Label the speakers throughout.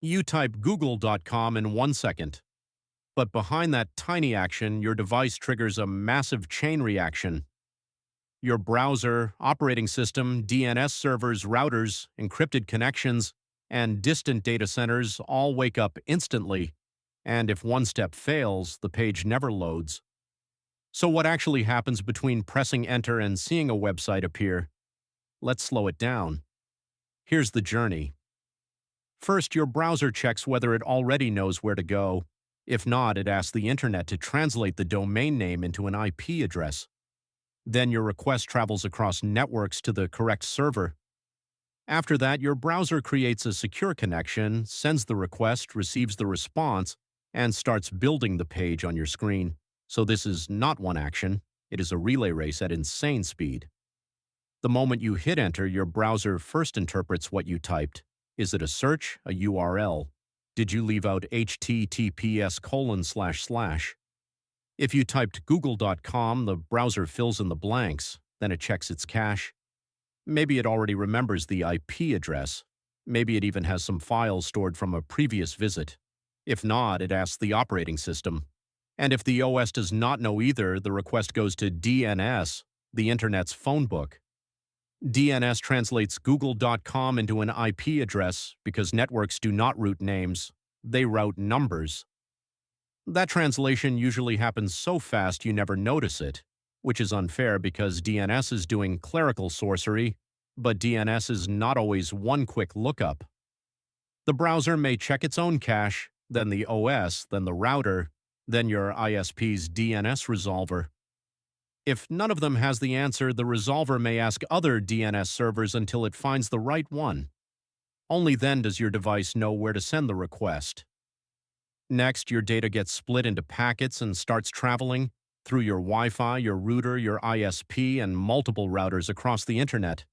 Speaker 1: You type google.com in 1 second, but behind that tiny action, your device triggers a massive chain reaction. Your browser, operating system, DNS servers, routers, encrypted connections, and distant data centers all wake up instantly, and if one step fails, the page never loads. So what actually happens between pressing enter and seeing a website appear? Let's slow it down. Here's the journey. First, your browser checks whether it already knows where to go. If not, it asks the internet to translate the domain name into an IP address. Then your request travels across networks to the correct server. After that, your browser creates a secure connection, sends the request, receives the response, and starts building the page on your screen. So this is not one action. It is a relay race at insane speed. The moment you hit enter, your browser first interprets what you typed. Is it a search, a URL? Did you leave out https://? If you typed google.com, the browser fills in the blanks, then it checks its cache. Maybe it already remembers the IP address. Maybe it even has some files stored from a previous visit. If not, it asks the operating system. And if the OS does not know either, the request goes to DNS, the Internet's phone book. DNS translates google.com into an IP address because networks do not route names, they route numbers. That translation usually happens so fast you never notice it, which is unfair because DNS is doing clerical sorcery, but DNS is not always one quick lookup. The browser may check its own cache, then the OS, then the router, then your ISP's DNS resolver. If none of them has the answer, the resolver may ask other DNS servers until it finds the right one. Only then does your device know where to send the request. Next, your data gets split into packets and starts traveling through your Wi-Fi, your router, your ISP, and multiple routers across the internet.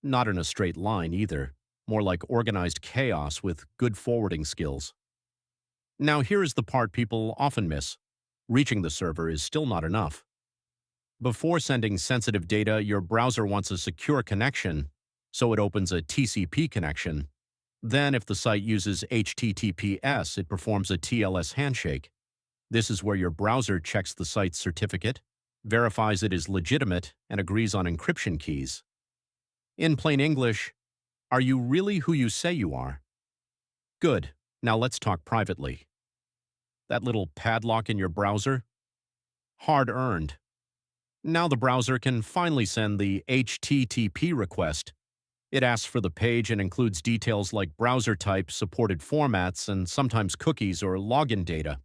Speaker 1: Not in a straight line either, more like organized chaos with good forwarding skills. Now here is the part people often miss. Reaching the server is still not enough. Before sending sensitive data, your browser wants a secure connection, so it opens a TCP connection. Then, if the site uses HTTPS, it performs a TLS handshake. This is where your browser checks the site's certificate, verifies it is legitimate, and agrees on encryption keys. In plain English, are you really who you say you are? Good. Now let's talk privately. That little padlock in your browser? Hard-earned. Now the browser can finally send the HTTP request. It asks for the page and includes details like browser type, supported formats, and sometimes cookies or login data.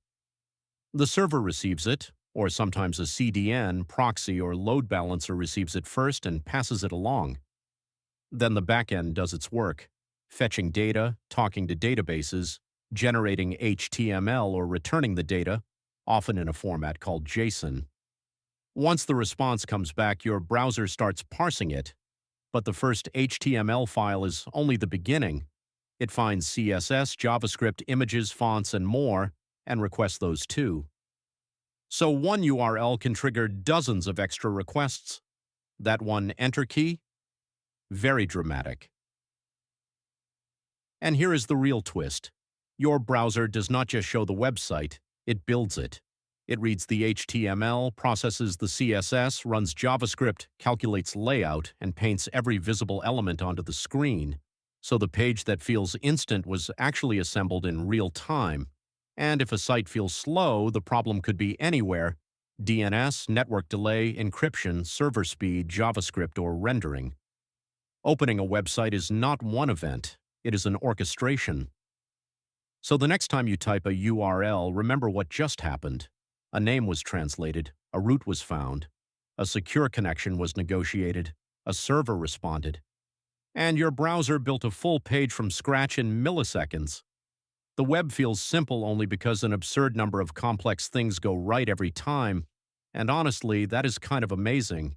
Speaker 1: The server receives it, or sometimes a CDN, proxy, or load balancer receives it first and passes it along. Then the backend does its work, fetching data, talking to databases, generating HTML or returning the data, often in a format called JSON. Once the response comes back, your browser starts parsing it. But the first HTML file is only the beginning. It finds CSS, JavaScript, images, fonts, and more, and requests those too. So one URL can trigger dozens of extra requests. That one enter key? Very dramatic. And here is the real twist. Your browser does not just show the website, it builds it. It reads the HTML, processes the CSS, runs JavaScript, calculates layout, and paints every visible element onto the screen. So the page that feels instant was actually assembled in real time. And if a site feels slow, the problem could be anywhere: DNS, network delay, encryption, server speed, JavaScript, or rendering. Opening a website is not one event, it is an orchestration. So the next time you type a URL, remember what just happened. A name was translated, a route was found, a secure connection was negotiated, a server responded, and your browser built a full page from scratch in milliseconds. The web feels simple only because an absurd number of complex things go right every time, and honestly, that is kind of amazing.